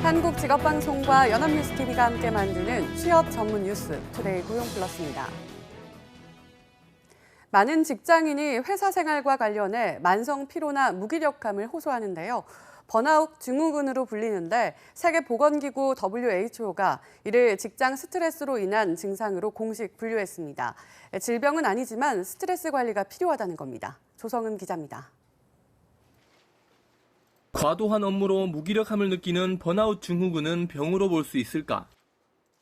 한국직업방송과 연합뉴스TV가 함께 만드는 취업 전문 뉴스 투데이 고용플러스입니다. 많은 직장인이 회사 생활과 관련해 만성 피로나 무기력함을 호소하는데요. 번아웃 증후군으로 불리는데 세계보건기구 WHO가 이를 직장 스트레스로 인한 증상으로 공식 분류했습니다. 질병은 아니지만 스트레스 관리가 필요하다는 겁니다. 조성은 기자입니다. 과도한 업무로 무기력함을 느끼는 번아웃 증후군은 병으로 볼 수 있을까?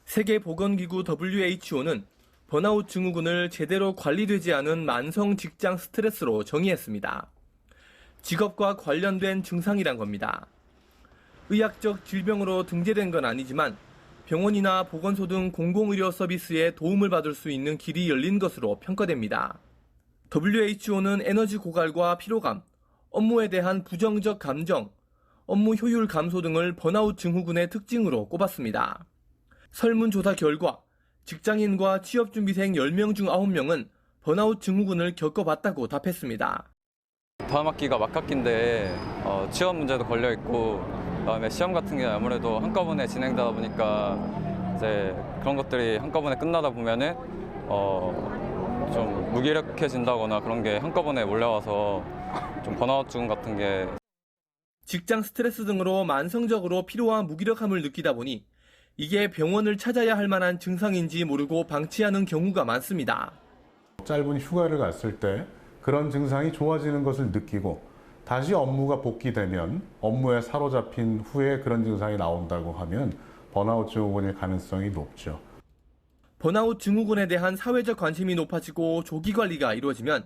세계보건기구 WHO는 번아웃 증후군을 제대로 관리되지 않은 만성 직장 스트레스로 정의했습니다. 직업과 관련된 증상이란 겁니다. 의학적 질병으로 등재된 건 아니지만 병원이나 보건소 등 공공의료 서비스에 도움을 받을 수 있는 길이 열린 것으로 평가됩니다. WHO는 에너지 고갈과 피로감, 업무에 대한 부정적 감정, 업무 효율 감소 등을 번아웃 증후군의 특징으로 꼽았습니다. 설문조사 결과 직장인과 취업준비생 10명 중 9명은 번아웃 증후군을 겪어봤다고 답했습니다. 다음 학기가 막학기인데 취업 문제도 걸려있고 그다음에 시험 같은 게 아무래도 한꺼번에 진행되다 보니까 이제 그런 것들이 한꺼번에 끝나다 보면은 좀 무기력해진다거나 그런 게 한꺼번에 몰려와서 좀 번아웃 증후 같은 게 직장 스트레스 등으로 만성적으로 피로와 무기력함을 느끼다 보니 이게 병원을 찾아야 할 만한 증상인지 모르고 방치하는 경우가 많습니다. 짧은 휴가를 갔을 때 그런 증상이 좋아지는 것을 느끼고 다시 업무가 복귀되면 업무에 사로잡힌 후에 그런 증상이 나온다고 하면 번아웃 증후군일 가능성이 높죠. 번아웃 증후군에 대한 사회적 관심이 높아지고 조기 관리가 이루어지면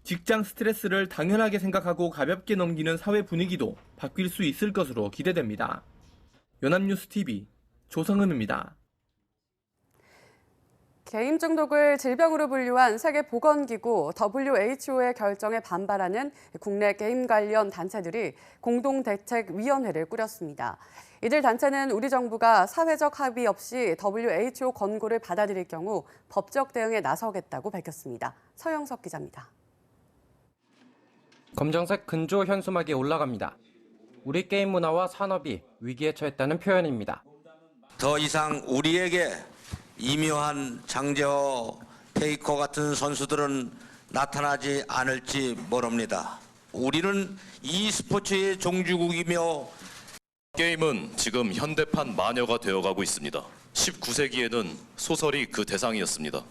직장 스트레스를 당연하게 생각하고 가볍게 넘기는 사회 분위기도 바뀔 수 있을 것으로 기대됩니다. 연합뉴스TV 조성음입니다. 게임 중독을 질병으로 분류한 세계보건기구 WHO의 결정에 반발하는 국내 게임 관련 단체들이 공동대책위원회를 꾸렸습니다. 이들 단체는 우리 정부가 사회적 합의 없이 WHO 권고를 받아들일 경우 법적 대응에 나서겠다고 밝혔습니다. 서영석 기자입니다. 검정색 근조 현수막이 올라갑니다. 우리 게임 문화와 산업이 위기에 처했다는 표현입니다. 더 이상 우리에게 이묘한 장재호, 페이커 같은 선수들은 나타나지 않을지 모릅니다. 우리는 e스포츠의 종주국이며 게임은 지금 현대판 마녀가 되어가고 있습니다. 19세기에는 소설이 그 대상이었습니다.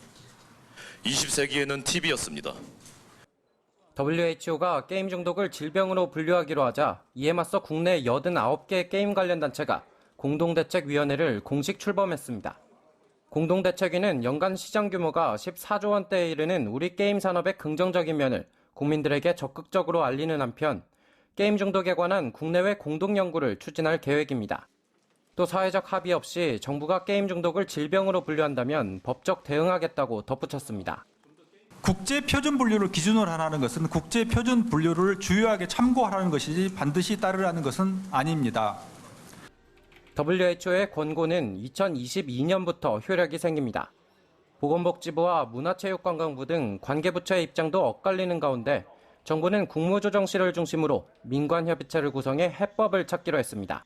20세기에는 TV였습니다. WHO가 게임 중독을 질병으로 분류하기로 하자 이에 맞서 국내 89개 게임 관련 단체가 공동대책위원회를 공식 출범했습니다. 공동대책위는 연간 시장 규모가 14조 원대에 이르는 우리 게임 산업의 긍정적인 면을 국민들에게 적극적으로 알리는 한편 게임 중독에 관한 국내외 공동 연구를 추진할 계획입니다. 또 사회적 합의 없이 정부가 게임 중독을 질병으로 분류한다면 법적 대응하겠다고 덧붙였습니다. 국제 표준 분류를 기준으로 하라는 것은 국제 표준 분류를 주요하게 참고하라는 것이지 반드시 따르라는 것은 아닙니다. WHO의 권고는 2022년부터 효력이 생깁니다. 보건복지부와 문화체육관광부 등 관계부처의 입장도 엇갈리는 가운데 정부는 국무조정실을 중심으로 민관협의체를 구성해 해법을 찾기로 했습니다.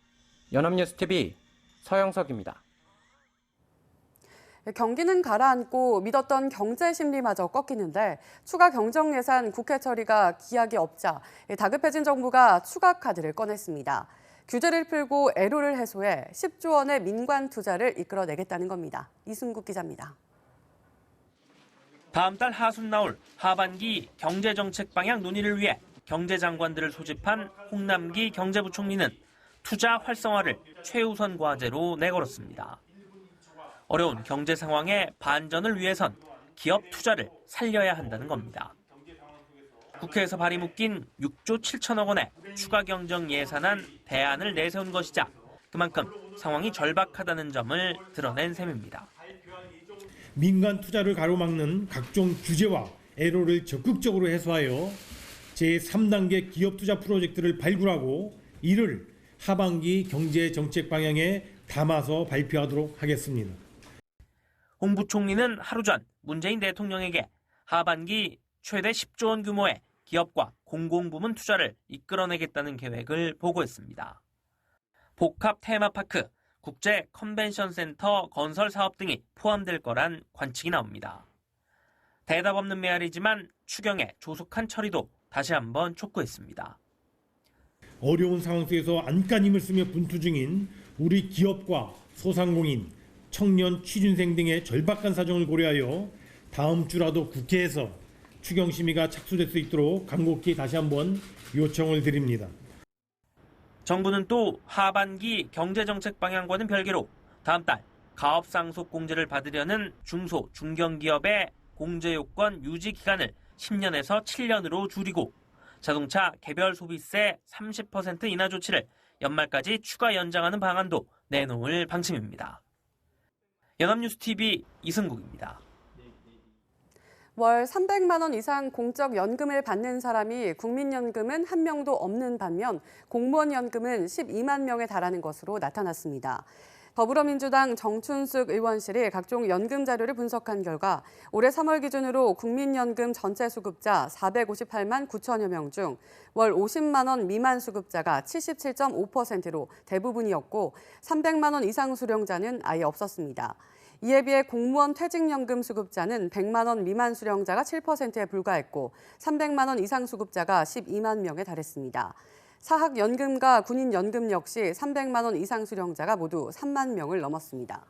연합뉴스TV 서영석입니다. 경기는 가라앉고 믿었던 경제 심리마저 꺾이는데 추가 경정 예산 국회 처리가 기약이 없자 다급해진 정부가 추가 카드를 꺼냈습니다. 규제를 풀고 애로를 해소해 10조 원의 민관 투자를 이끌어내겠다는 겁니다. 이승국 기자입니다. 다음 달 하순 나올 하반기 경제정책 방향 논의를 위해 경제장관들을 소집한 홍남기 경제부총리는 투자 활성화를 최우선 과제로 내걸었습니다. 어려운 경제 상황에 반전을 위해선 기업 투자를 살려야 한다는 겁니다. 국회에서 발이 묶인 6조 7천억 원의 추가 경정 예산안 대안을 내세운 것이자 그만큼 상황이 절박하다는 점을 드러낸 셈입니다. 민간 투자를 가로막는 각종 규제와 애로를 적극적으로 해소하여 제3단계 기업 투자 프로젝트를 발굴하고 이를 하반기 경제 정책 방향에 담아서 발표하도록 하겠습니다. 홍 부총리는 하루 전 문재인 대통령에게 하반기 최대 10조 원 규모의 기업과 공공부문 투자를 이끌어내겠다는 계획을 보고했습니다. 복합 테마파크, 국제 컨벤션 센터 건설 사업 등이 포함될 거란 관측이 나옵니다. 대답 없는 메아리지만 추경의 조속한 처리도 다시 한번 촉구했습니다. 어려운 상황 속에서 안간힘을 쓰며 분투 중인 우리 기업과 소상공인, 청년, 취준생 등의 절박한 사정을 고려하여 다음 주라도 국회에서 추경 심의가 착수될 수 있도록 간곡히 다시 한번 요청을 드립니다. 정부는 또 하반기 경제정책 방향과는 별개로 다음 달 가업상속 공제를 받으려는 중소, 중견기업의 공제요건 유지 기간을 10년에서 7년으로 줄이고 자동차 개별 소비세 30% 인하 조치를 연말까지 추가 연장하는 방안도 내놓을 방침입니다. 연합뉴스TV 이승국입니다. 월 300만 원 이상 공적 연금을 받는 사람이 국민연금은 한 명도 없는 반면 공무원 연금은 12만 명에 달하는 것으로 나타났습니다. 더불어민주당 정춘숙 의원실이 각종 연금 자료를 분석한 결과 올해 3월 기준으로 국민연금 전체 수급자 458만 9천여 명 중 월 50만 원 미만 수급자가 77.5%로 대부분이었고 300만 원 이상 수령자는 아예 없었습니다. 이에 비해 공무원 퇴직연금 수급자는 100만 원 미만 수령자가 7%에 불과했고 300만 원 이상 수급자가 12만 명에 달했습니다. 사학연금과 군인연금 역시 300만 원 이상 수령자가 모두 3만 명을 넘었습니다.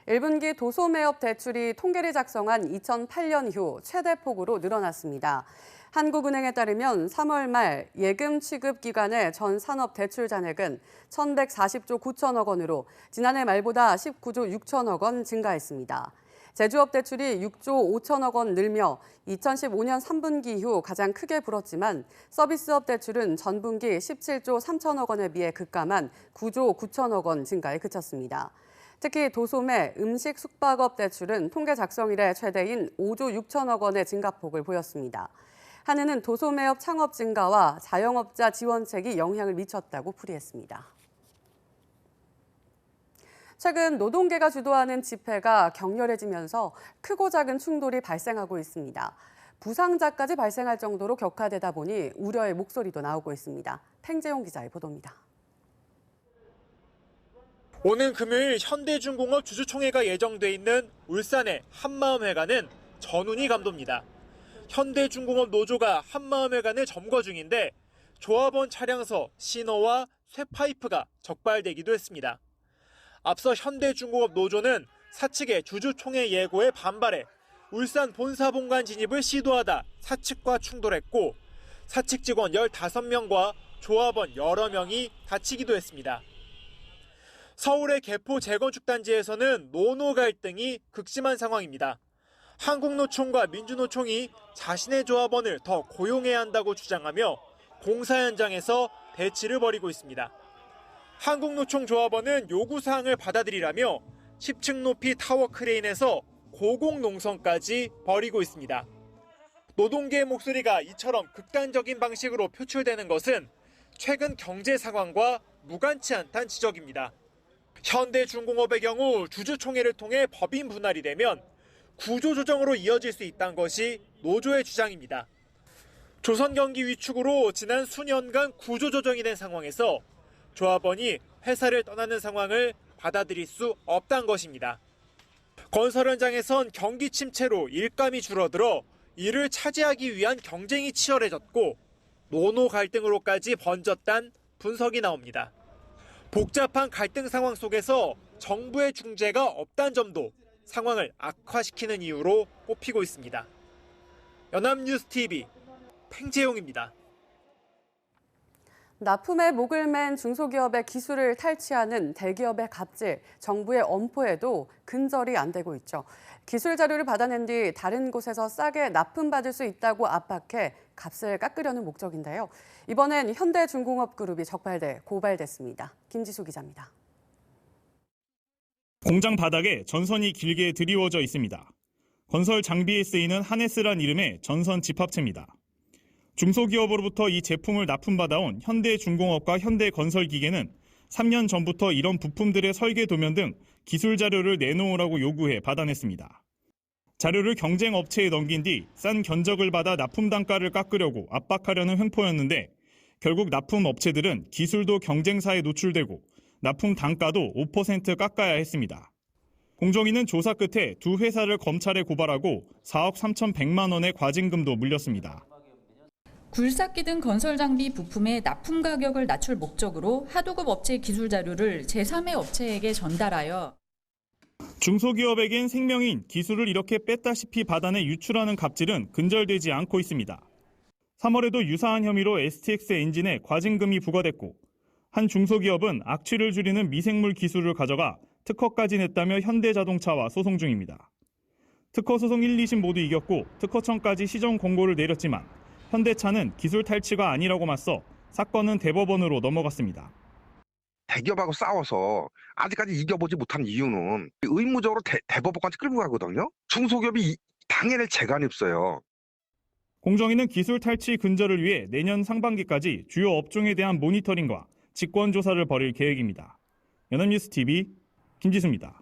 1분기 도소매업 대출이 통계를 작성한 2008년 이후 최대 폭으로 늘어났습니다. 한국은행에 따르면 3월 말 예금 취급 기관의 전 산업 대출 잔액은 1,140조 9천억 원으로 지난해 말보다 19조 6천억 원 증가했습니다. 제조업 대출이 6조 5천억 원 늘며 2015년 3분기 이후 가장 크게 불었지만 서비스업 대출은 전분기 17조 3천억 원에 비해 급감한 9조 9천억 원 증가에 그쳤습니다. 특히 도소매, 음식, 숙박업 대출은 통계 작성 이래 최대인 5조 6천억 원의 증가폭을 보였습니다. 한은은 도소매업 창업 증가와 자영업자 지원책이 영향을 미쳤다고 풀이했습니다. 최근 노동계가 주도하는 집회가 격렬해지면서 크고 작은 충돌이 발생하고 있습니다. 부상자까지 발생할 정도로 격화되다 보니 우려의 목소리도 나오고 있습니다. 팽재용 기자의 보도입니다. 오는 금요일 현대중공업 주주총회가 예정돼 있는 울산의 한마음회관은 전운이 감돕니다. 현대중공업 노조가 한마음회관을 점거 중인데 조합원 차량서, 신호와 쇠파이프가 적발되기도 했습니다. 앞서 현대중공업 노조는 사측의 주주총회 예고에 반발해 울산 본사본관 진입을 시도하다 사측과 충돌했고 사측 직원 15명과 조합원 여러 명이 다치기도 했습니다. 서울의 개포 재건축단지에서는 노노 갈등이 극심한 상황입니다. 한국노총과 민주노총이 자신의 조합원을 더 고용해야 한다고 주장하며 공사 현장에서 대치를 벌이고 있습니다. 한국노총 조합원은 요구사항을 받아들이라며 10층 높이 타워 크레인에서 고공농성까지 벌이고 있습니다. 노동계의 목소리가 이처럼 극단적인 방식으로 표출되는 것은 최근 경제 상황과 무관치 않다는 지적입니다. 현대중공업의 경우 주주총회를 통해 법인 분할이 되면 구조조정으로 이어질 수 있다는 것이 노조의 주장입니다. 조선경기 위축으로 지난 수년간 구조조정이 된 상황에서 조합원이 회사를 떠나는 상황을 받아들일 수 없다는 것입니다. 건설 현장에선 경기 침체로 일감이 줄어들어 이를 차지하기 위한 경쟁이 치열해졌고 노노 갈등으로까지 번졌다는 분석이 나옵니다. 복잡한 갈등 상황 속에서 정부의 중재가 없다는 점도 상황을 악화시키는 이유로 꼽히고 있습니다. 연합뉴스TV 팽재용입니다. 납품에 목을 맨 중소기업의 기술을 탈취하는 대기업의 갑질, 정부의 엄포에도 근절이 안 되고 있죠. 기술 자료를 받아낸 뒤 다른 곳에서 싸게 납품받을 수 있다고 압박해 값을 깎으려는 목적인데요. 이번엔 현대중공업그룹이 적발돼 고발됐습니다. 김지수 기자입니다. 공장 바닥에 전선이 길게 드리워져 있습니다. 건설 장비에 쓰이는 하네스란 이름의 전선 집합체입니다. 중소기업으로부터 이 제품을 납품받아온 현대중공업과 현대건설기계는 3년 전부터 이런 부품들의 설계 도면 등 기술 자료를 내놓으라고 요구해 받아냈습니다. 자료를 경쟁 업체에 넘긴 뒤 싼 견적을 받아 납품 단가를 깎으려고 압박하려는 횡포였는데 결국 납품 업체들은 기술도 경쟁사에 노출되고 납품 단가도 5% 깎아야 했습니다. 공정위는 조사 끝에 두 회사를 검찰에 고발하고 4억 3,100만 원의 과징금도 물렸습니다. 굴삭기 등 건설 장비 부품의 납품 가격을 낮출 목적으로 하도급 업체 기술 자료를 제3의 업체에게 전달하여 중소기업에겐 생명인 기술을 이렇게 뺐다시피 받아내 유출하는 갑질은 근절되지 않고 있습니다. 3월에도 유사한 혐의로 STX 엔진에 과징금이 부과됐고 한 중소기업은 악취를 줄이는 미생물 기술을 가져가 특허까지 냈다며 현대자동차와 소송 중입니다. 특허 소송 1, 2심 모두 이겼고 특허청까지 시정 공고를 내렸지만 현대차는 기술 탈취가 아니라고 맞서 사건은 대법원으로 넘어갔습니다. 대기업하고 싸워서 아직까지 이겨보지 못한 이유는 의무적으로 대법원까지 끌고 가거든요. 중소기업이 당해낼 재간이 없어요. 공정위는 기술 탈취 근절을 위해 내년 상반기까지 주요 업종에 대한 모니터링과 직권 조사를 벌일 계획입니다. 연합뉴스TV 김지수입니다.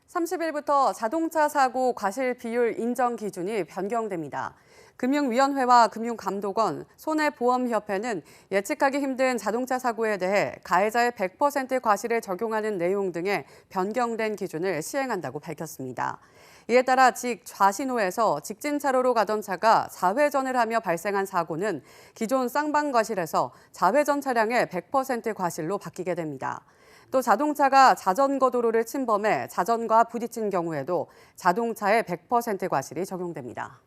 30일부터 자동차 사고 과실 비율 인정 기준이 변경됩니다. 금융위원회와 금융감독원, 손해보험협회는 예측하기 힘든 자동차 사고에 대해 가해자의 100% 과실을 적용하는 내용 등의 변경된 기준을 시행한다고 밝혔습니다. 이에 따라 좌신호에서 직진 차로로 가던 차가 좌회전을 하며 발생한 사고는 기존 쌍방과실에서 좌회전 차량의 100% 과실로 바뀌게 됩니다. 또 자동차가 자전거 도로를 침범해 자전거와 부딪힌 경우에도 자동차의 100% 과실이 적용됩니다.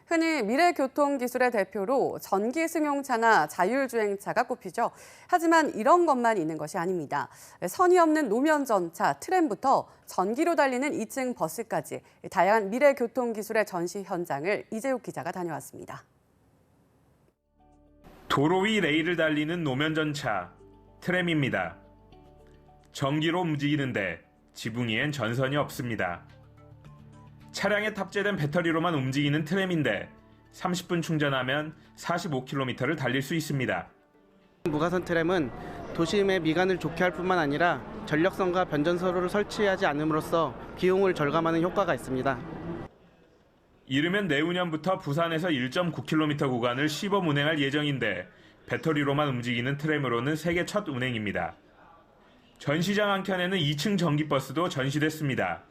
흔히 미래교통기술의 대표로 전기 승용차나 자율주행차가 꼽히죠. 하지만 이런 것만 있는 것이 아닙니다. 선이 없는 노면전차, 트램부터 전기로 달리는 2층 버스까지 다양한 미래교통기술의 전시 현장을 이재욱 기자가 다녀왔습니다. 도로 위 레일을 달리는 노면전차, 트램입니다. 전기로 움직이는데 지붕 위엔 전선이 없습니다. 차량에 탑재된 배터리로만 움직이는 트램인데 30분 충전하면 45km를 달릴 수 있습니다. 무가선 트램은 도심의 미관을 좋게 할 뿐만 아니라 전력선과 변전소로를 설치하지 않음으로써 비용을 절감하는 효과가 있습니다. 이르면 내후년부터 부산에서 1.9km 구간을 시범 운행할 예정인데 배터리로만 움직이는 트램으로는 세계 첫 운행입니다. 전시장 한켠에는 2층 전기버스도 전시됐습니다.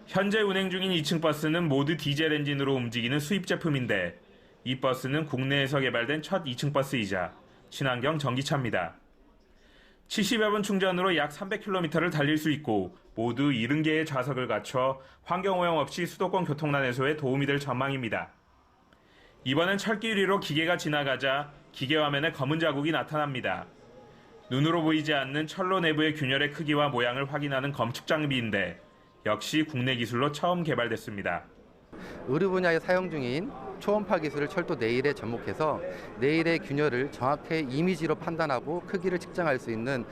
현재 운행 중인 2층 버스는 모두 디젤 엔진으로 움직이는 수입 제품인데 이 버스는 국내에서 개발된 첫 2층 버스이자 친환경 전기차입니다. 70여 분 충전으로 약 300km를 달릴 수 있고 모두 70개의 좌석을 갖춰 환경오염 없이 수도권 교통난 해소에 도움이 될 전망입니다. 이번엔 철길 위로 기계가 지나가자 기계 화면에 검은 자국이 나타납니다. 눈으로 보이지 않는 철로 내부의 균열의 크기와 모양을 확인하는 검측 장비인데 역시 국내 기술로 처음 개발됐습니다. 의료 분야에 사용 중인 초음파 기술을 철도 내일에 접목해서 내일의 균열을 정확히 이미지로 판단하고 크기를 측정할 수 있는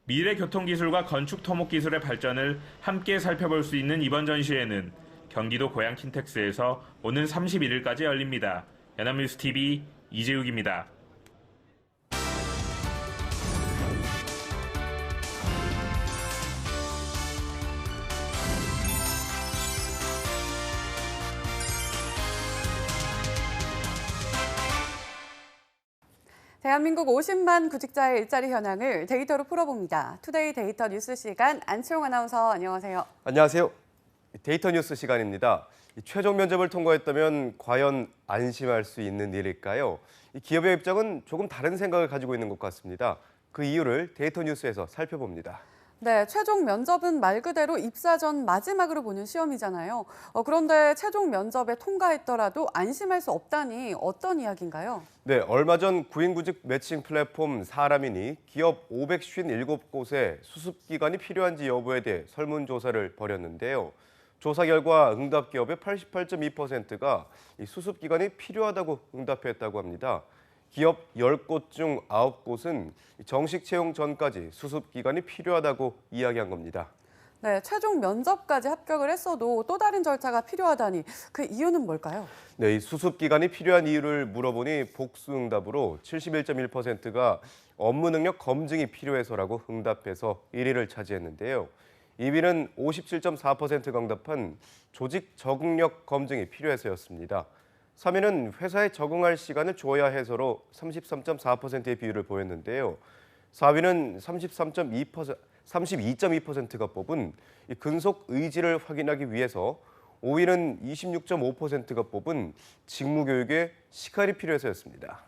미래 교통기술과 건축 토목 기술의 발전을 함께 살펴볼 수 있는 이번 전시회는 경기도 고양 킨텍스에서 오는 31일까지 열립니다. 연합뉴스TV 이재욱입니다. 대한민국 50만 구직자의 일자리 현황을 데이터로 풀어봅니다. 투데이 데이터 뉴스 시간 안치홍 아나운서 안녕하세요. 안녕하세요. 데이터 뉴스 시간입니다. 최종 면접을 통과했다면 과연 안심할 수 있는 일일까요? 기업의 입장은 조금 다른 생각을 가지고 있는 것 같습니다. 그 이유를 데이터 뉴스에서 살펴봅니다. 네, 최종 면접은 말 그대로 입사 전 마지막으로 보는 시험이잖아요. 그런데 최종 면접에 통과했더라도 안심할 수 없다니 어떤 이야기인가요? 네, 얼마 전 구인구직 매칭 플랫폼 사람인이 기업 557곳에 수습기간이 필요한지 여부에 대해 설문조사를 벌였는데요. 조사 결과 응답 기업의 88.2%가 수습기간이 필요하다고 응답했다고 합니다. 기업 10곳 중 9곳은 정식 채용 전까지 수습기간이 필요하다고 이야기한 겁니다. 네, 최종 면접까지 합격을 했어도 또 다른 절차가 필요하다니 그 이유는 뭘까요? 네, 이 수습기간이 필요한 이유를 물어보니 복수 응답으로 71.1%가 업무 능력 검증이 필요해서라고 응답해서 1위를 차지했는데요. 2위는 57.4%가 응답한 조직 적응력 검증이 필요해서였습니다. 3위는 회사에 적응할 시간을 줘야 해서로 33.4%의 비율을 보였는데요. 4위는 32.2%가 뽑은 이 근속 의지를 확인하기 위해서, 5위는 26.5%가 뽑은 직무교육에 시간이 필요해서였습니다.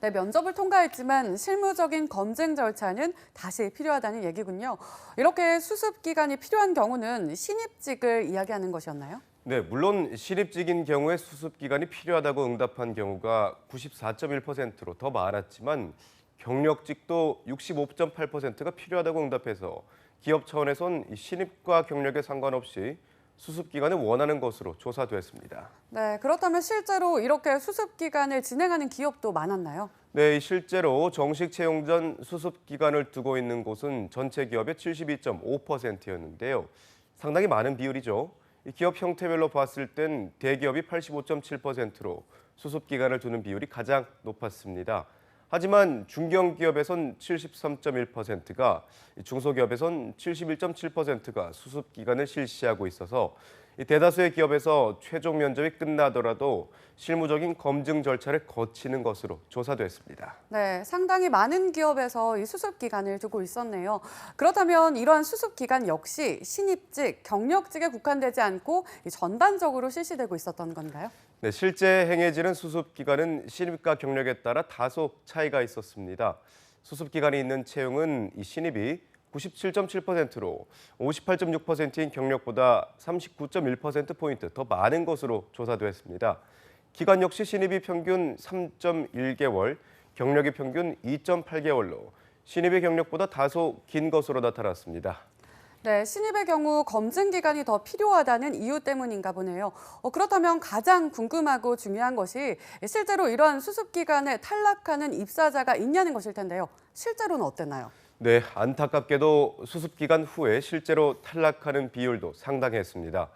네, 면접을 통과했지만 실무적인 검증 절차는 다시 필요하다는 얘기군요. 이렇게 수습 기간이 필요한 경우는 신입직을 이야기하는 것이었나요? 네, 물론 신입직인 경우에 수습 기간이 필요하다고 응답한 경우가 94.1%로 더 많았지만, 경력직도 65.8%가 필요하다고 응답해서 기업 차원에선 신입과 경력에 상관없이 수습 기간을 원하는 것으로 조사됐습니다. 네, 그렇다면 실제로 이렇게 수습 기간을 진행하는 기업도 많았나요? 네, 실제로 정식 채용 전 수습 기간을 두고 있는 곳은 전체 기업의 72.5%였는데요. 상당히 많은 비율이죠. 이 기업 형태별로 봤을 땐 대기업이 85.7%로 수습 기간을 두는 비율이 가장 높았습니다. 하지만 중견기업에선 73.1%가, 중소기업에선 71.7%가 수습 기간을 실시하고 있어서 대다수의 기업에서 최종 면접이 끝나더라도 실무적인 검증 절차를 거치는 것으로 조사됐습니다. 네, 상당히 많은 기업에서 이 수습 기간을 두고 있었네요. 그렇다면 이러한 수습 기간 역시 신입직, 경력직에 국한되지 않고 전반적으로 실시되고 있었던 건가요? 네, 실제 행해지는 수습 기간은 신입과 경력에 따라 다소 차이가 있었습니다. 수습 기간이 있는 채용은 이 신입이 97.7%로 58.6%인 경력보다 39.1%포인트 더 많은 것으로 조사됐습니다. 기간 역시 신입이 평균 3.1개월, 경력이 평균 2.8개월로 신입의 경력보다 다소 긴 것으로 나타났습니다. 네, 신입의 경우 검증 기간이 더 필요하다는 이유 때문인가 보네요. 그렇다면 가장 궁금하고 중요한 것이 실제로 이러한 수습 기간에 탈락하는 입사자가 있냐는 것일 텐데요. 실제로는 어땠나요? 네, 안타깝게도 수습 기간 후에 실제로 탈락하는 비율도 상당했습니다.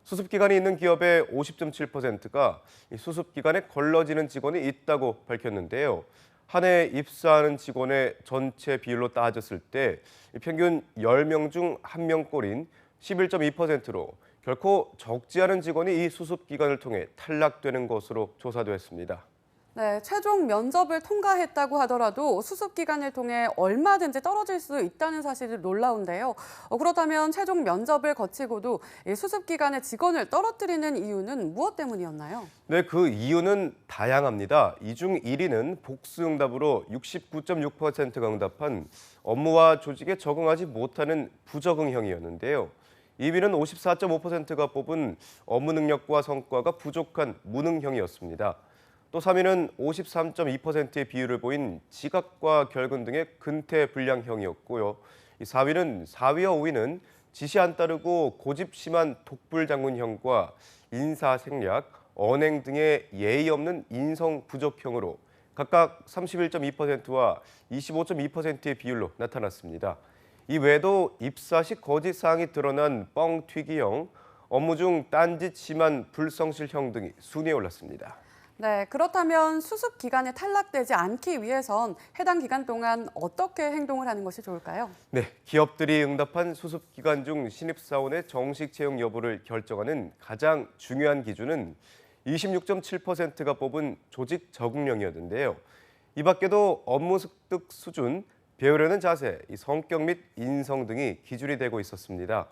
수습 기간이 있는 기업의 50.7%가 수습 기간에 걸러지는 직원이 있다고 밝혔는데요. 한 해 입사하는 직원의 전체 비율로 따졌을 때 평균 10명 중 1명꼴인 11.2%로 결코 적지 않은 직원이 이 수습 기간을 통해 탈락되는 것으로 조사됐습니다. 네, 최종 면접을 통과했다고 하더라도 수습 기간을 통해 얼마든지 떨어질 수 있다는 사실이 놀라운데요. 그렇다면 최종 면접을 거치고도 이 수습 기간에 직원을 떨어뜨리는 이유는 무엇 때문이었나요? 네, 그 이유는 다양합니다. 이 중 1위는 복수 응답으로 69.6%가 응답한 업무와 조직에 적응하지 못하는 부적응형이었는데요. 2위는 54.5%가 뽑은 업무 능력과 성과가 부족한 무능형이었습니다. 또 3위는 53.2%의 비율을 보인 지각과 결근 등의 근태 불량형이었고요. 4위는 4위와 5위는 지시 안 따르고 고집 심한 독불장군형과 인사생략, 언행 등의 예의 없는 인성 부족형으로 각각 31.2%와 25.2%의 비율로 나타났습니다. 이 외에도 입사 시 거짓 사항이 드러난 뻥튀기형, 업무 중 딴짓 심한 불성실형 등이 순위에 올랐습니다. 네, 그렇다면 수습 기간에 탈락되지 않기 위해선 해당 기간 동안 어떻게 행동을 하는 것이 좋을까요? 네, 기업들이 응답한 수습 기간 중 신입사원의 정식 채용 여부를 결정하는 가장 중요한 기준은 26.7%가 뽑은 조직 적응력이었는데요. 이 밖에도 업무 습득 수준, 배우려는 자세, 성격 및 인성 등이 기준이 되고 있었습니다.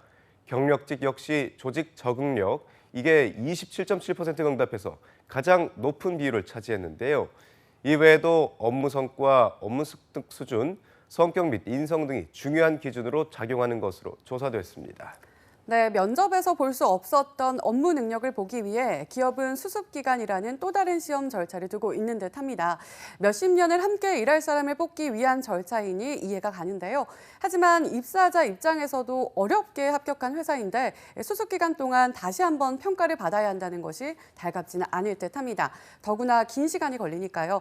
경력직 역시 조직 적응력, 이게 27.7%가 응답해서 가장 높은 비율을 차지했는데요. 이 외에도 업무 성과, 업무 습득 수준, 성격 및 인성 등이 중요한 기준으로 작용하는 것으로 조사됐습니다. 네, 면접에서 볼 수 없었던 업무 능력을 보기 위해 기업은 수습기간이라는 또 다른 시험 절차를 두고 있는 듯합니다. 몇십 년을 함께 일할 사람을 뽑기 위한 절차이니 이해가 가는데요. 하지만 입사자 입장에서도 어렵게 합격한 회사인데 수습기간 동안 다시 한번 평가를 받아야 한다는 것이 달갑지는 않을 듯합니다. 더구나 긴 시간이 걸리니까요.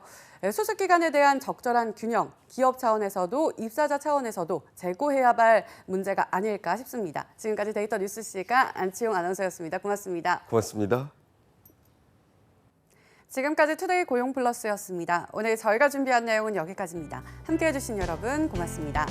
수습기간에 대한 적절한 균형, 기업 차원에서도 입사자 차원에서도 재고해야 할 문제가 아닐까 싶습니다. 지금까지 데이터 뉴스 시간 안치홍 아나운서였습니다. 고맙습니다. 고맙습니다. 지금까지 투데이 고용 플러스였습니다. 오늘 저희가 준비한 내용은 여기까지입니다. 함께해 주신 여러분 고맙습니다.